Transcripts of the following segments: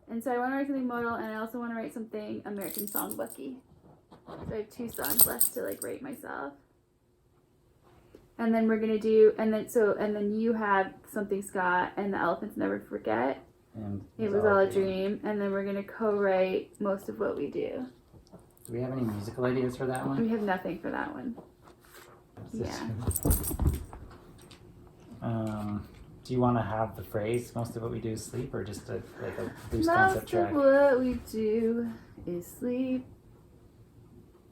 And so I want to write something modal, and I also want to write something American songbooky. So I have 2 songs left to like write myself. And then we're gonna do, and then you have Something Scott and The Elephants Never Forget. And It Was All a Dream. And then we're gonna co-write Most of What We Do. Do we have any musical ideas for that one? We have nothing for that one. Yeah. Do you want to have the phrase "most of what we do is sleep" or just a loose concept track? Most of what we do is sleep.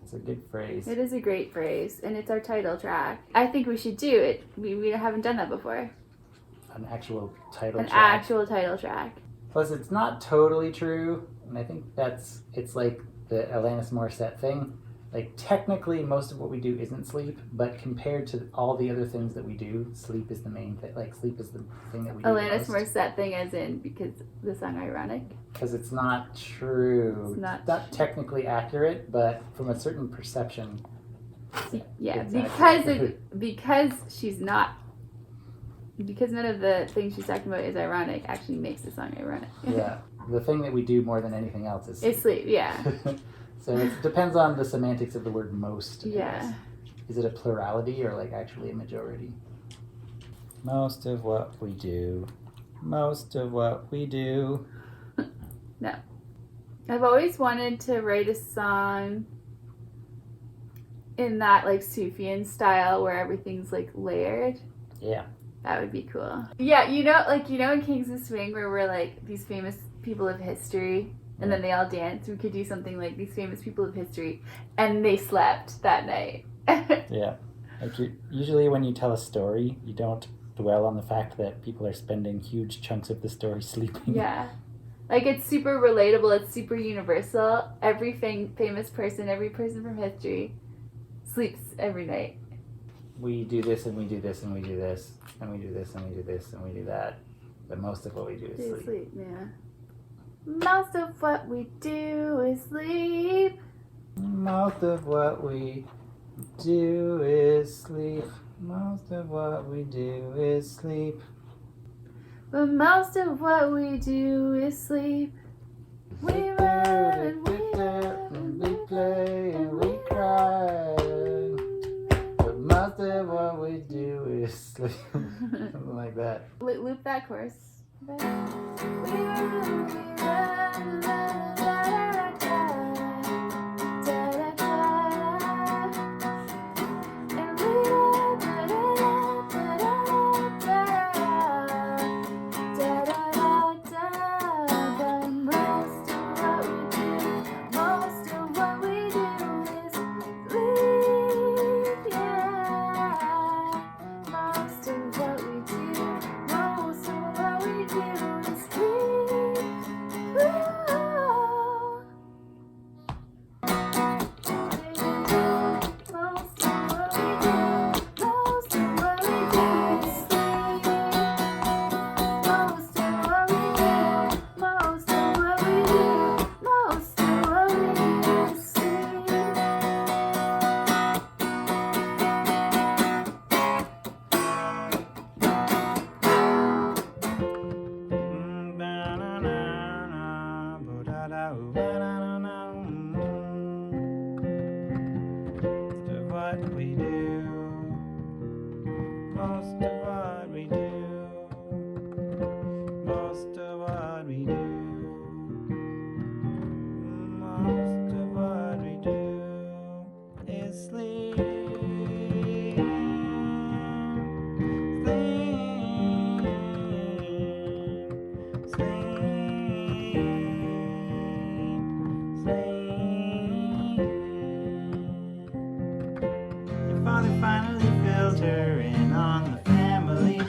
It's a good phrase. It is a great phrase, and it's our title track. I think we should do it. We haven't done that before. An actual title track. An actual title track. Plus, it's not totally true, and I think it's like the Alanis Morissette thing. Like, technically, most of what we do isn't sleep, but compared to all the other things that we do, sleep is the main thing. Like, sleep is the thing that we do Alanis most. Morissette thing as in, because the song Ironic? Because it's not true. It's not technically accurate, but from a certain perception. Yeah, Exactly. because she's not, because none of the things she's talking about is ironic actually makes the song ironic. Yeah, the thing that we do more than anything else is sleep. It's sleep, yeah. So it depends on the semantics of the word most. I Yeah. guess. Is it a plurality or like actually a majority? Most of what we do. Most of what we do. No. I've always wanted to write a song in that like Sufjan style where everything's like layered. Yeah. That would be cool. Yeah, in Kings of Swing where we're like these famous people of history and then they all dance. We could do something like these famous people of history and they slept that night. Yeah. Like usually when you tell a story, you don't dwell on the fact that people are spending huge chunks of the story sleeping. Yeah. Like, it's super relatable. It's super universal. Every famous person, every person from history sleeps every night. We do this and we do this and we do this and we do this and we do this and we do that. But most of what we do is sleep. Yeah. Most of what we do is sleep. Most of what we do is sleep. Most of what we do is sleep. But most of what we do is sleep. We run and we laugh and we play and we cry. But most of what we do is sleep. Something like that. Loop that chorus. We run,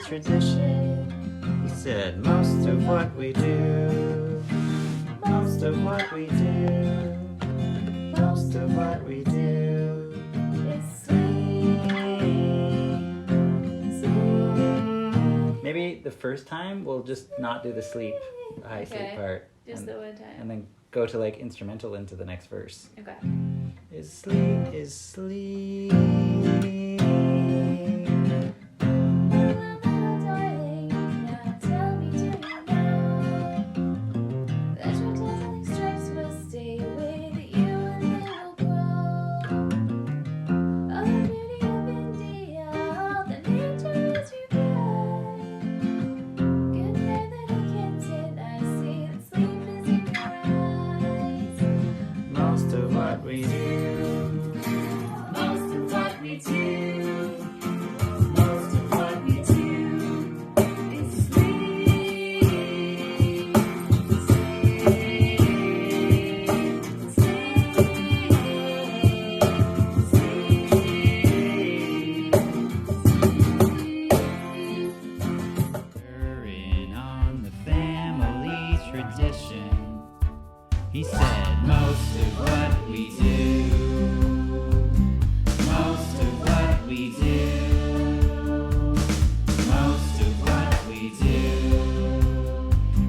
Tradition. He said, most of what we do, most of what we do, most of what we do is sleep. Maybe the first time we'll just not do the sleep, the high sleep part. Just the one time. And then go to like instrumental into the next verse. Okay. Is sleep, is sleep. That's tradition. He said, most of what we do, most of what we do, most of what we do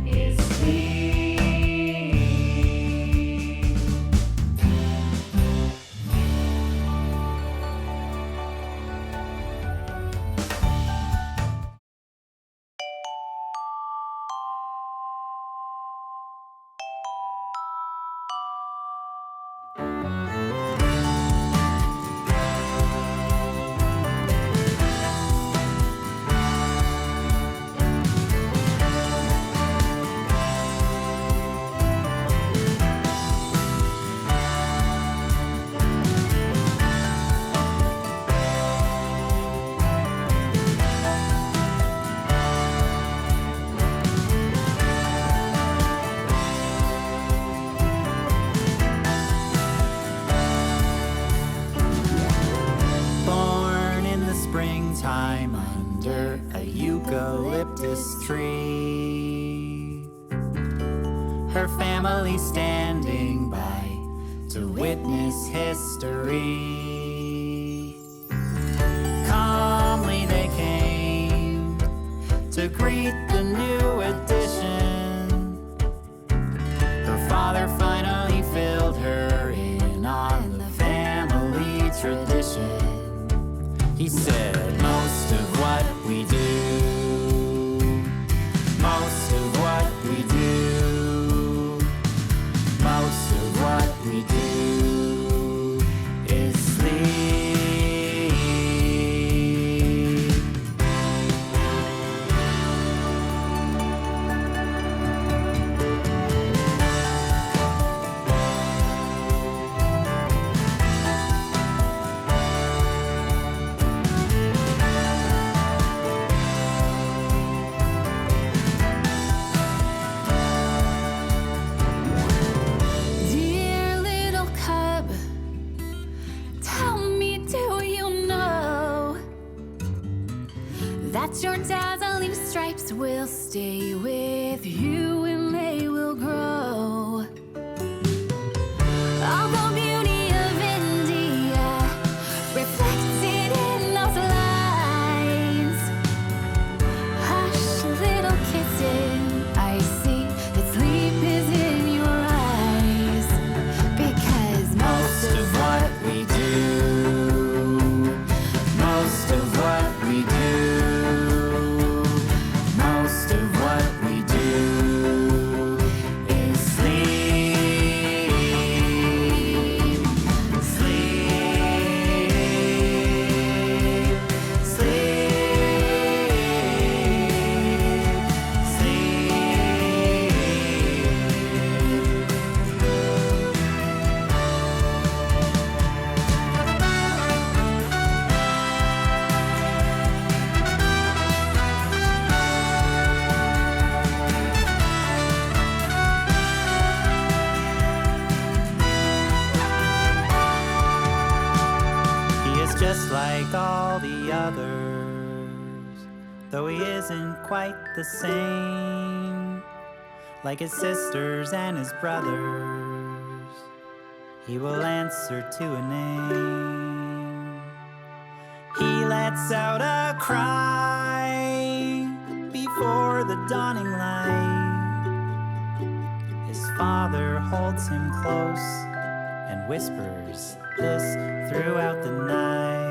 is sleep. Born in the springtime under a eucalyptus tree, her family standing by to witness history. Calmly they came to greet the new addition. Her father finally filled her in on the family tradition. He said, most of what we do, most of what we do, most of what we do is sleep. Dear little cub, tell me, do you know that your dazzling stripes will stay with you and they will grow? All the beauty of India reflected in those lines. Hush, little kitten, I see that sleep is in your eyes. Because most of what we do, most of what we do, most of what we do is sleep. Sleep. Sleep. He is just like all the others, though he isn't quite the same. Like his sisters and his brothers, he will answer to a name. He lets out a cry before the dawning light. His father holds him close and whispers this throughout the night.